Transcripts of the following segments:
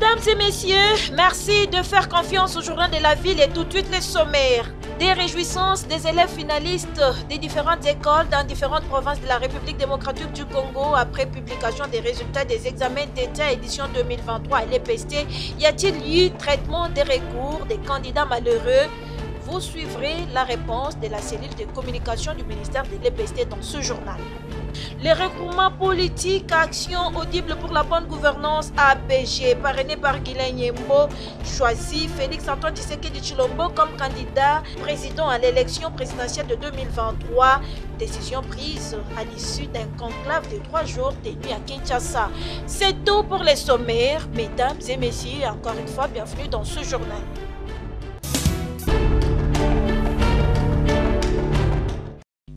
Mesdames et messieurs, merci de faire confiance au journal de la ville et tout de suite les sommaires. Des réjouissances des élèves finalistes des différentes écoles dans différentes provinces de la République démocratique du Congo après publication des résultats des examens d'État édition 2023 à l'EPST. Y a-t-il eu traitement des recours des candidats malheureux? Vous suivrez la réponse de la cellule de communication du ministère de l'EPST dans ce journal. Les regroupements politiques Action audible pour la bonne gouvernance APG, parrainé par Guilain Nyembo, choisi Félix Antoine Tshisekedi Tshilombo comme candidat président à l'élection présidentielle de 2023. Décision prise à l'issue d'un conclave de 3 jours tenu à Kinshasa. C'est tout pour les sommaires. Mesdames et messieurs, encore une fois, bienvenue dans ce journal.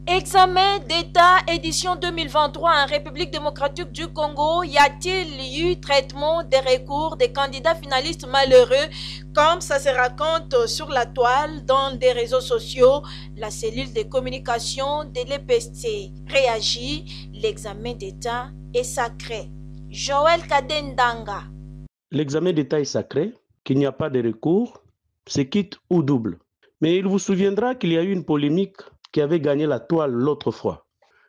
Examen d'État édition 2023 en République démocratique du Congo, y a-t-il eu traitement des recours des candidats finalistes malheureux comme ça se raconte sur la toile dans des réseaux sociaux? La cellule de communication de l'EPST réagit, l'examen d'État est sacré. Joël Kadendanga. L'examen d'État est sacré, qu'il n'y a pas de recours, c'est quitte ou double. Mais il vous souviendra qu'il y a eu une polémique qui avait gagné la toile l'autre fois.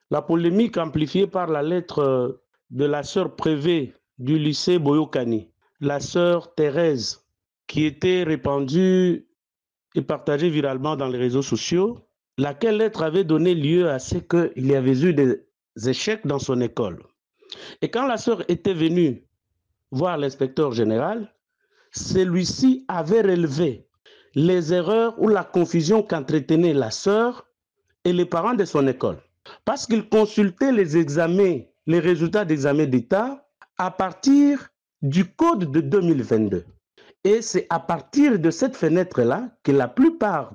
La polémique amplifiée par la lettre de la sœur Prévé du lycée Boyokani, la sœur Thérèse, qui était répandue et partagée viralement dans les réseaux sociaux, laquelle lettre avait donné lieu à ce qu'il y avait eu des échecs dans son école. Et quand la sœur était venue voir l'inspecteur général, celui-ci avait relevé les erreurs ou la confusion qu'entretenait la sœur et les parents de son école. Parce qu'ils consultaient les examens, les résultats d'examen d'État à partir du code de 2022. Et c'est à partir de cette fenêtre-là que la plupart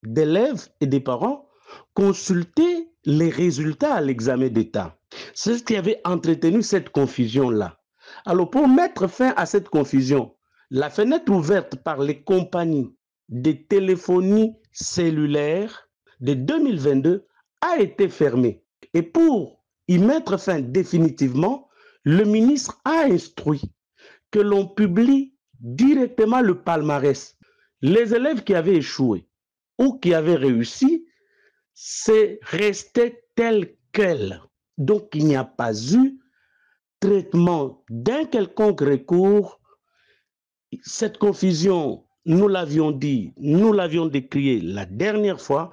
d'élèves et des parents consultaient les résultats à l'examen d'État. C'est ce qui avait entretenu cette confusion-là. Alors pour mettre fin à cette confusion, la fenêtre ouverte par les compagnies de téléphonie cellulaire de 2022 a été fermée. Et pour y mettre fin définitivement, le ministre a instruit que l'on publie directement le palmarès. Les élèves qui avaient échoué ou qui avaient réussi, c'est resté tel quel. Donc il n'y a pas eu traitement d'un quelconque recours. Cette confusion, nous l'avions dit, nous l'avions décrié la dernière fois.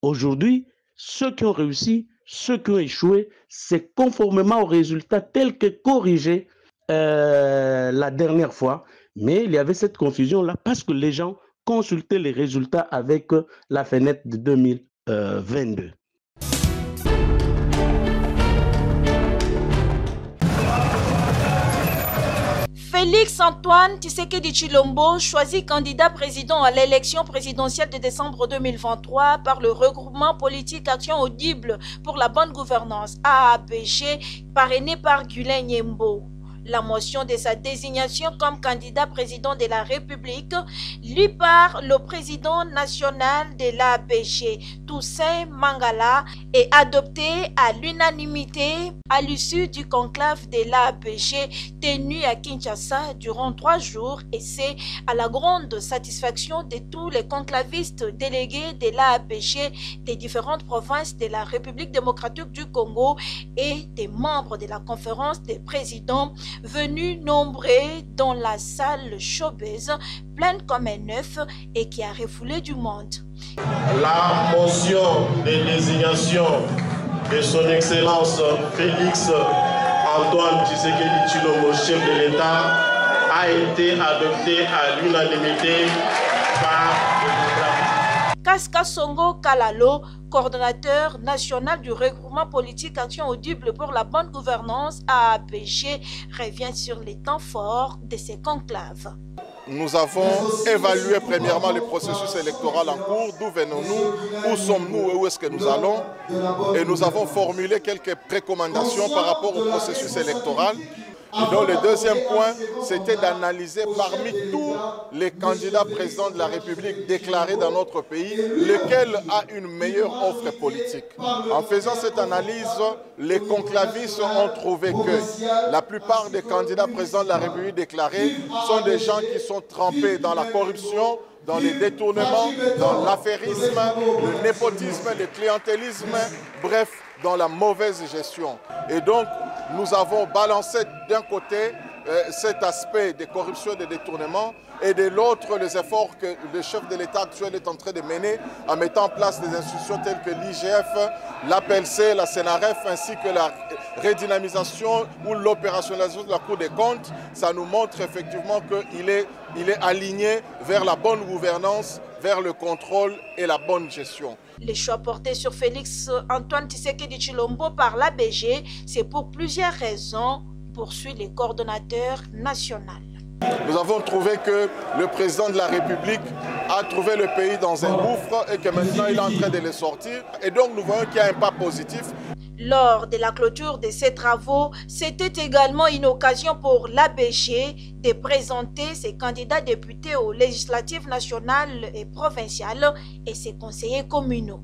Aujourd'hui, ceux qui ont réussi, ceux qui ont échoué, c'est conformément aux résultats tels que corrigés la dernière fois. Mais il y avait cette confusion-là parce que les gens consultaient les résultats avec la fenêtre de 2022. Félix Antoine Tshisekedi Tshilombo, choisi candidat président à l'élection présidentielle de décembre 2023 par le regroupement politique Action audible pour la bonne gouvernance AAPG, parrainé par Guilain Nyembo. La motion de sa désignation comme candidat président de la République lui par le président national de l'APG, Toussaint Mangala, est adoptée à l'unanimité à l'issue du conclave de l'APG tenu à Kinshasa durant 3 jours, et c'est à la grande satisfaction de tous les conclavistes délégués de l'APG des différentes provinces de la République démocratique du Congo et des membres de la conférence des présidents venus nombreux dans la salle showbiz pleine comme un œuf et qui a refoulé du monde. La motion de désignation de son Excellence Félix Antoine Tshisekedi Tshilombo, chef de l'État, a été adoptée à l'unanimité par le Kaska Songo Kalalo, coordonnateur national du regroupement politique Action audible pour la bonne gouvernance AAPG, revient sur les temps forts de ces conclaves. Nous avons évalué premièrement le processus électoral en cours, d'où venons-nous, où sommes-nous et où est-ce que nous allons. Et nous avons formulé quelques recommandations par rapport au processus électoral. Et donc le deuxième point, c'était d'analyser parmi tous les candidats présidents de la République déclarés dans notre pays, lequel a une meilleure offre politique. En faisant cette analyse, les conclavistes ont trouvé que la plupart des candidats présidents de la République déclarés sont des gens qui sont trempés dans la corruption, dans les détournements, dans l'affairisme, le népotisme, le clientélisme, bref, dans la mauvaise gestion. Et donc, nous avons balancé d'un côté cet aspect de corruption et de détournement et de l'autre les efforts que le chef de l'État actuel est en train de mener en mettant en place des institutions telles que l'IGF, l'APLC, la CNRF ainsi que la redynamisation ou l'opérationnalisation de la Cour des comptes. Ça nous montre effectivement qu'il est aligné vers la bonne gouvernance, vers le contrôle et la bonne gestion. Les choix portés sur Félix Antoine Tshisekedi Tshilombo par l'ABG, c'est pour plusieurs raisons, poursuit le coordonnateur national. Nous avons trouvé que le président de la République a trouvé le pays dans un gouffre et que maintenant il est en train de le sortir. Et donc nous voyons qu'il y a un pas positif. Lors de la clôture de ces travaux, c'était également une occasion pour l'ABG de présenter ses candidats députés aux législatives nationales et provinciales et ses conseillers communaux.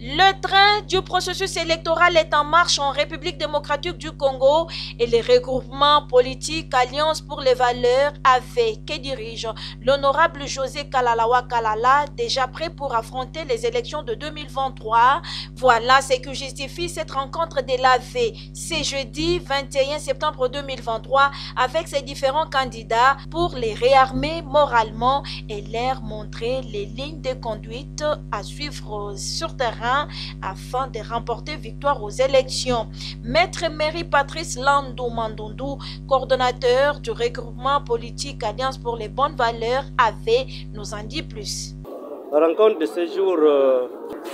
Le train du processus électoral est en marche en République démocratique du Congo et les regroupements politiques Alliance pour les valeurs AV que dirige l'honorable José Kalalawa Kalala, déjà prêt pour affronter les élections de 2023. Voilà ce que justifie cette rencontre de l'AV. C'est jeudi 21 septembre 2023 avec ses différents candidats pour les réarmer moralement et leur montrer les lignes de conduite à suivre sur terrain afin de remporter victoire aux élections. Maître Marie-Patrice Landou Mandundu, coordonnateur du regroupement politique Alliance pour les bonnes valeurs AV, nous en dit plus. La rencontre de ce jour,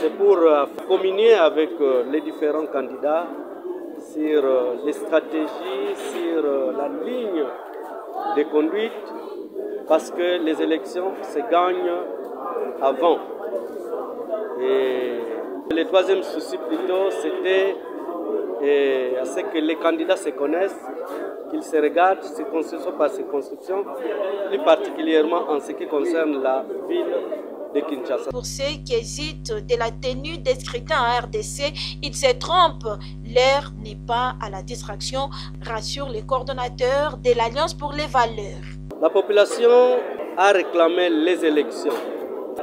c'est pour communier avec les différents candidats sur les stratégies, sur la ligne de conduite, parce que les élections se gagnent avant. Et le troisième souci plutôt, c'était à ce que les candidats se connaissent, qu'ils se regardent circonscription par circonscription, plus particulièrement en ce qui concerne la ville de Kinshasa. Pour ceux qui hésitent de la tenue des scrutins en RDC, ils se trompent. L'heure n'est pas à la distraction, rassure les coordonnateurs de l'Alliance pour les valeurs. La population a réclamé les élections.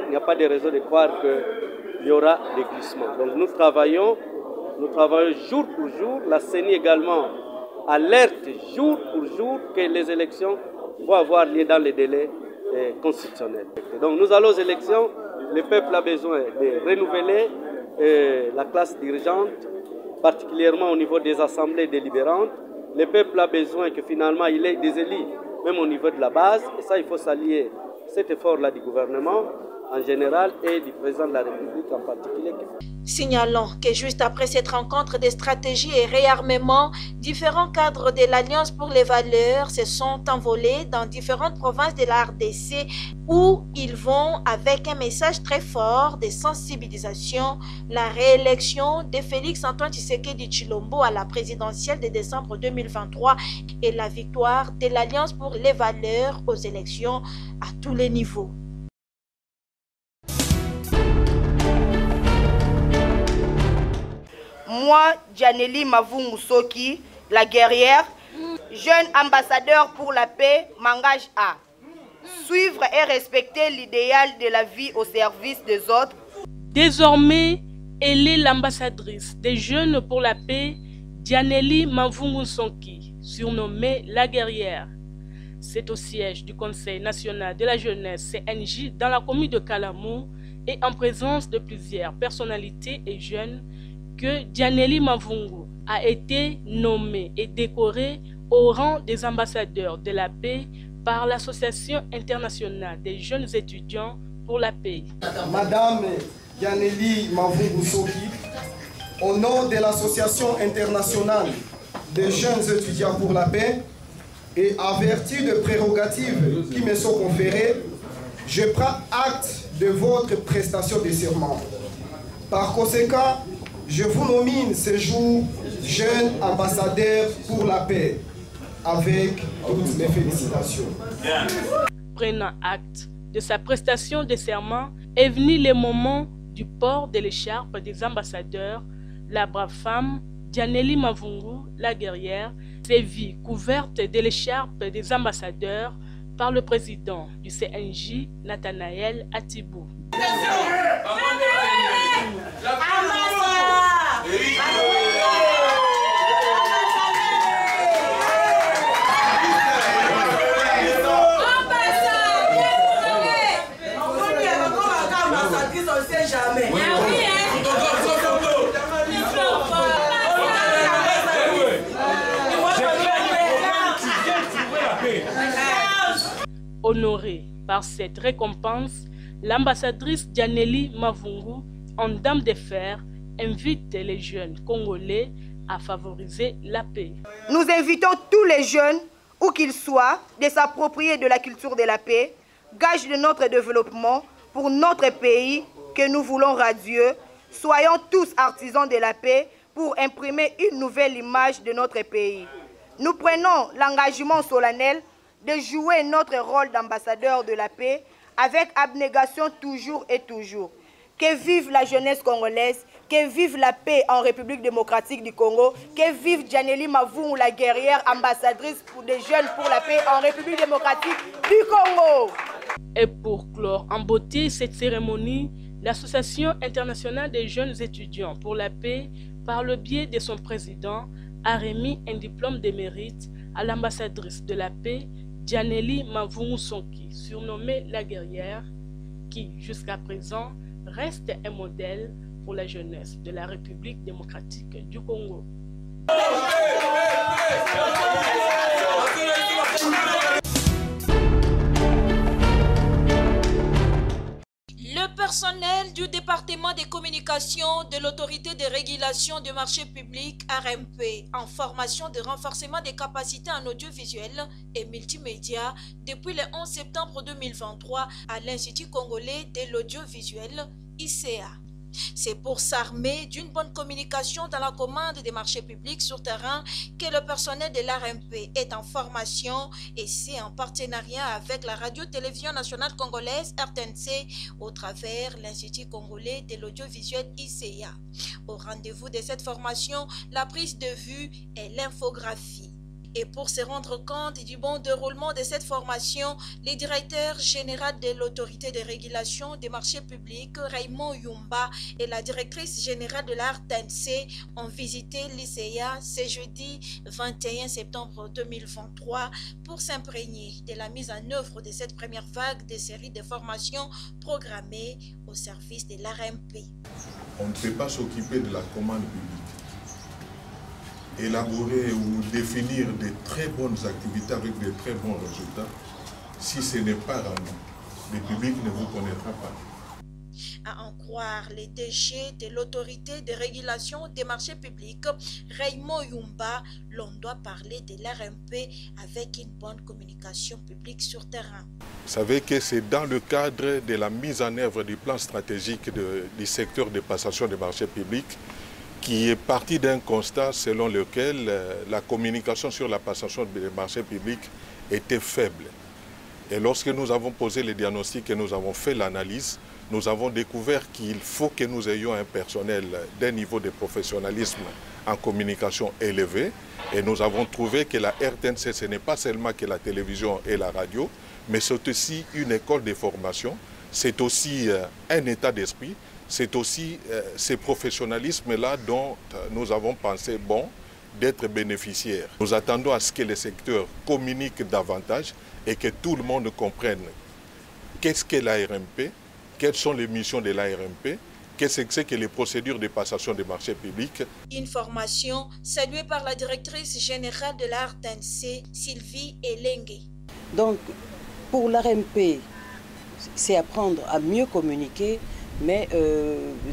Il n'y a pas de raison de croire qu'il y aura des glissements. Donc nous travaillons jour pour jour. La CENI également alerte jour pour jour que les élections vont avoir lieu dans les délais constitutionnels. Donc nous allons aux élections. Le peuple a besoin de renouveler la classe dirigeante, particulièrement au niveau des assemblées délibérantes. Le peuple a besoin que finalement il ait des élus, même au niveau de la base. Et ça, il faut s'allier cet effort-là du gouvernement en général et du président de la République en particulier. Signalons que juste après cette rencontre de stratégie et réarmement, différents cadres de l'Alliance pour les valeurs se sont envolés dans différentes provinces de la RDC où ils vont avec un message très fort de sensibilisation, la réélection de Félix Antoine Tshisekedi Tshilombo à la présidentielle de décembre 2023 et la victoire de l'Alliance pour les valeurs aux élections à tous les niveaux. Moi, Djaneli Mavungu Soki, la guerrière, jeune ambassadeur pour la paix, m'engage à suivre et respecter l'idéal de la vie au service des autres. Désormais, elle est l'ambassadrice des Jeunes pour la paix, Djaneli Mavungu Soki, surnommée la guerrière. C'est au siège du Conseil national de la jeunesse CNJ dans la commune de Kalamou et en présence de plusieurs personnalités et jeunes que Djaneli Mavungu a été nommée et décorée au rang des ambassadeurs de la paix par l'Association internationale des jeunes étudiants pour la paix. Madame Djaneli Mavungu Soki, au nom de l'Association internationale des jeunes étudiants pour la paix et en vertu de prérogatives qui me sont conférées, je prends acte de votre prestation de serment. Par conséquent, je vous nomine ce jour jeune ambassadeur pour la paix, avec toutes mes félicitations. Prenant acte de sa prestation de serment, est venu le moment du port de l'écharpe des ambassadeurs. La brave femme, Dianely Mavungu, la guerrière, s'est vue couverte de l'écharpe des ambassadeurs par le président du CNJ, Nathanaël Atibou. Honorée par cette récompense, l'ambassadrice Dianely Mavungu, en dame de fer, invite les jeunes Congolais à favoriser la paix. Nous invitons tous les jeunes, où qu'ils soient, de s'approprier de la culture de la paix, gage de notre développement pour notre pays que nous voulons radieux. Soyons tous artisans de la paix pour imprimer une nouvelle image de notre pays. Nous prenons l'engagement solennel de jouer notre rôle d'ambassadeur de la paix avec abnégation toujours et toujours. Que vive la jeunesse congolaise, que vive la paix en République démocratique du Congo, que vive Dianely Mavungu, la guerrière ambassadrice pour des jeunes pour la paix en République démocratique du Congo. Et pour clore en beauté cette cérémonie, l'Association internationale des jeunes étudiants pour la paix, par le biais de son président, a remis un diplôme de mérite à l'ambassadrice de la paix, Dianely Mavungu Sonki, surnommée la guerrière, qui jusqu'à présent reste un modèle pour la jeunesse de la République démocratique du Congo. Le personnel du département des communications de l'autorité de régulation du marché public RMP en formation de renforcement des capacités en audiovisuel et multimédia depuis le 11 septembre 2023 à l'Institut congolais de l'audiovisuel ICA. C'est pour s'armer d'une bonne communication dans la commande des marchés publics sur terrain que le personnel de l'RMP est en formation et c'est en partenariat avec la radio-télévision nationale congolaise RTNC au travers l'Institut congolais de l'audiovisuel ICA. Au rendez-vous de cette formation, la prise de vue et l'infographie. Et pour se rendre compte du bon déroulement de cette formation, le directeur général de l'autorité de régulation des marchés publics, Raymond Yumba, et la directrice générale de la RTNC ont visité l'ICA ce jeudi 21 septembre 2023 pour s'imprégner de la mise en œuvre de cette première vague de séries de formations programmées au service de l'RMP. On ne peut pas s'occuper de la commande publique, élaborer ou définir de très bonnes activités avec de très bons résultats, si ce n'est pas rendu, le public ne vous connaîtra pas. À en croire les DG de l'autorité de régulation des marchés publics, Raymond Yumba, l'on doit parler de l'RMP avec une bonne communication publique sur terrain. Vous savez que c'est dans le cadre de la mise en œuvre du plan stratégique du secteur de passation des marchés publics qui est parti d'un constat selon lequel la communication sur la passation des marchés publics était faible. Et lorsque nous avons posé les diagnostics et nous avons fait l'analyse, nous avons découvert qu'il faut que nous ayons un personnel d'un niveau de professionnalisme en communication élevé. Et nous avons trouvé que la RTNC, ce n'est pas seulement que la télévision et la radio, mais c'est aussi une école de formation, c'est aussi un état d'esprit. C'est aussi ce professionnalisme-là dont nous avons pensé bon d'être bénéficiaires. Nous attendons à ce que le secteur communique davantage et que tout le monde comprenne qu'est-ce qu'est l'ARMP, quelles sont les missions de l'ARMP, qu'est-ce que c'est que les procédures de passation des marchés publics. Une formation saluée par la directrice générale de la RTNC, Sylvie Elengue. Donc, pour l'ARMP, c'est apprendre à mieux communiquer, mais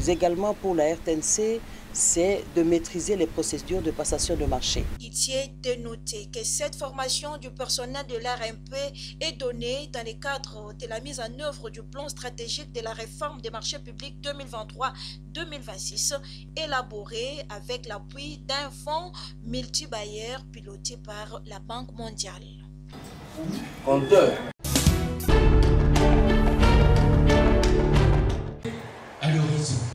également pour la RTNC, c'est de maîtriser les procédures de passation de marché. Il est de noter que cette formation du personnel de l'ARMP est donnée dans le cadre de la mise en œuvre du plan stratégique de la réforme des marchés publics 2023-2026, élaboré avec l'appui d'un fonds multibailleur piloté par la Banque mondiale. Compteur.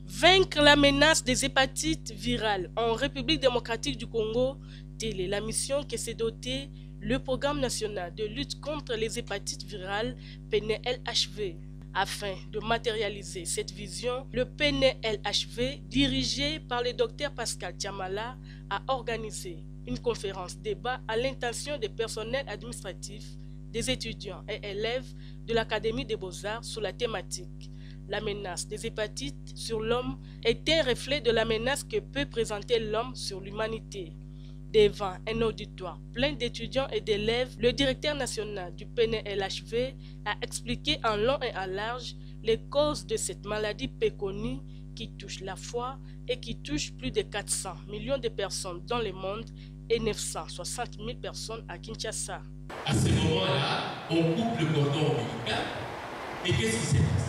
Vaincre la menace des hépatites virales en République démocratique du Congo, telle est la mission que s'est doté le Programme national de lutte contre les hépatites virales PNLHV. Afin de matérialiser cette vision, le PNLHV, dirigé par le Dr Pascal Tiamala, a organisé une conférence débat à l'intention des personnels administratifs, des étudiants et élèves de l'Académie des Beaux-Arts sur la thématique. La menace des hépatites sur l'homme est un reflet de la menace que peut présenter l'homme sur l'humanité. Devant un auditoire plein d'étudiants et d'élèves, le directeur national du PNLHV a expliqué en long et en large les causes de cette maladie peu connue qui touche la foi et qui touche plus de 400 millions de personnes dans le monde et 960 000 personnes à Kinshasa. À ce moment-là, on coupe le cordon ombilical et qu'est-ce qui se passe?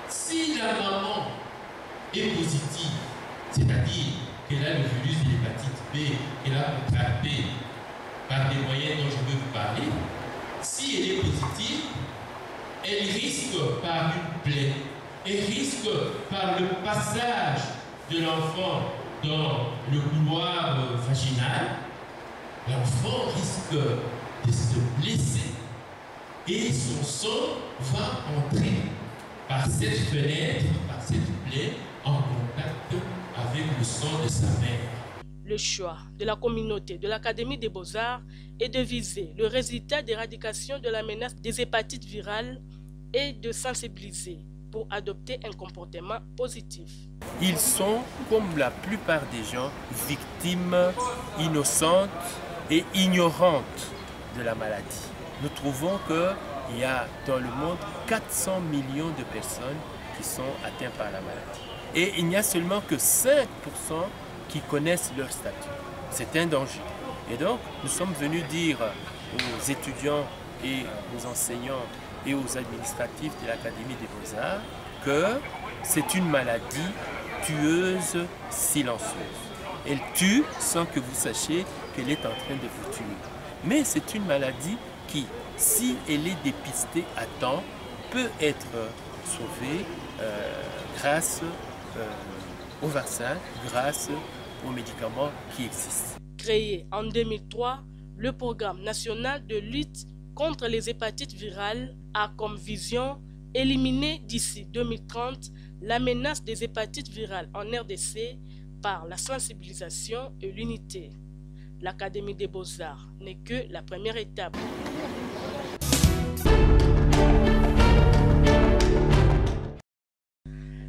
Si la maman est positive, c'est-à-dire qu'elle a le virus de l'hépatite B, qu'elle a contracté par des moyens dont je veux vous parler, si elle est positive, elle risque par une plaie, elle risque par le passage de l'enfant dans le couloir vaginal, l'enfant risque de se blesser et son sang va entrer par cette fenêtre, par cette plaie, en contact avec le sang de sa mère. Le choix de la communauté de l'Académie des Beaux-Arts est de viser le résultat d'éradication de la menace des hépatites virales et de sensibiliser pour adopter un comportement positif. Ils sont, comme la plupart des gens, victimes innocentes et ignorantes de la maladie. Nous trouvons qu'il y a dans le monde 400 millions de personnes qui sont atteintes par la maladie. Et il n'y a seulement que 5% qui connaissent leur statut. C'est un danger. Et donc, nous sommes venus dire aux étudiants et aux enseignants et aux administratifs de l'Académie des Beaux-Arts que c'est une maladie tueuse silencieuse. Elle tue sans que vous sachiez qu'elle est en train de vous tuer. Mais c'est une maladie qui, si elle est dépistée à temps, peut être sauvée grâce au vaccin, grâce aux médicaments qui existent. Créé en 2003, le Programme national de lutte contre les hépatites virales a comme vision éliminer d'ici 2030 la menace des hépatites virales en RDC par la sensibilisation et l'unité. L'Académie des Beaux-Arts n'est que la première étape.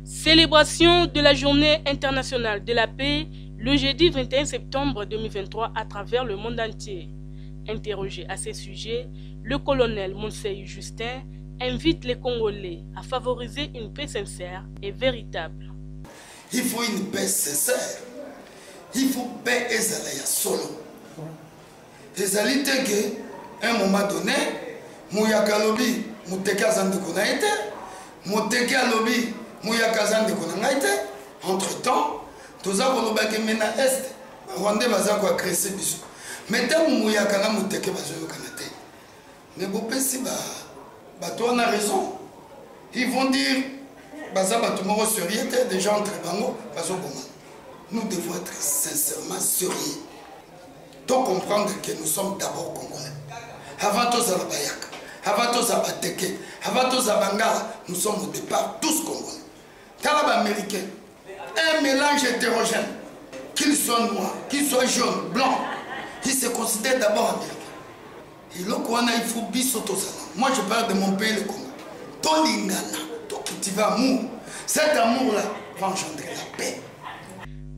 Célébration de la Journée internationale de la paix le jeudi 21 septembre 2023 à travers le monde entier. Interrogé à ce sujet, le colonel Monsei Justin invite les Congolais à favoriser une paix sincère et véritable. Il faut une paix sincère. Il faut paix ezalaya solo. Ezali teke, à un moment donné, mouyaka lobi, mouteke azande konaite, mouteke alobi, mouyaka azande konaite. Entre-temps, tous avons le mena est, Rwanda baza ko agresser biso. Mais tant mouyaka na mouteke bazo kanate. Mais bon pesi bah toi on a raison. Ils vont dire baza bato moko sérieux des gens entre bango bazo boma. Nous devons être sincèrement sérieux. Donc comprendre que nous sommes d'abord Congolais. Avant tous à la Bayaka, avant tous à Bateke, avant tous à Bangala, nous sommes au départ tous Congolais. Talab américain, un mélange hétérogène, qu'il soit noir, qu'il soit jaune, blanc, il se considère d'abord américain. Et là, il faut bisotosana. Moi, je parle de mon pays, le Congo. Tolingana, Tokitiva amour. Cet amour-là va engendrer la paix.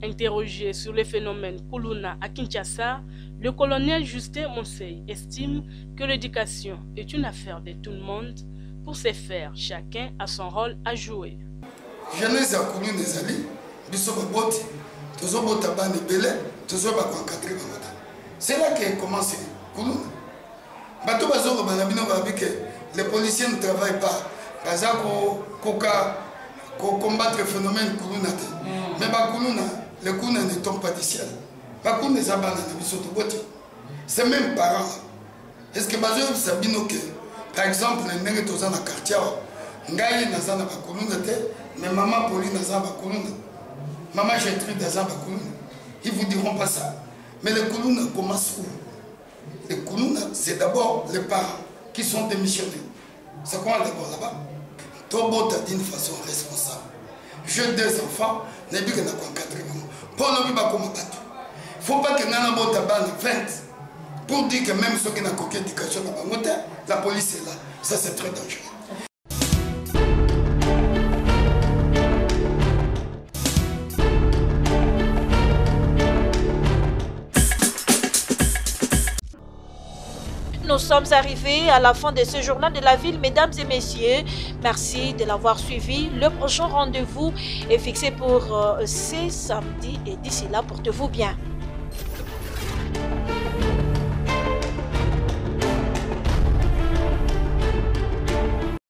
Interrogé sur le phénomène Kuluna à Kinshasa, le colonel Justin Monsei estime que l'éducation est une affaire de tout le monde. Pour ce faire, chacun a son rôle à jouer. Jeunesse a connu des alliés, Bissot Boti, C'est là que commence Koulouna. Les policiers ne travaillent pas. Pour combattre le phénomène Koulouna. Mais le Koulouna ne tombe pas du ciel. C'est même parents. Est-ce que vous savez que, par exemple, les gens qui sont dans le quartier, mais maman Pauline n'a pas Koulouna. Maman Gertrude n'a pas Koulouna. Ils ne vous diront pas ça. Mais le Koulouna commence où? Le Koulouna, c'est d'abord les parents qui sont démissionnés. C'est quoi d'abord là-bas? Tobo t'a dit d'une façon responsable. J'ai 2 enfants, je n'ai pas de pour ne pas comme battu. Il ne faut pas que Nana Bota banne 20 pour dire que même ceux qui n'ont aucune éducation, la police est là. Ça, c'est très dangereux. Nous sommes arrivés à la fin de ce journal de la ville, mesdames et messieurs. Merci de l'avoir suivi. Le prochain rendez-vous est fixé pour ce samedi et d'ici là, portez-vous bien.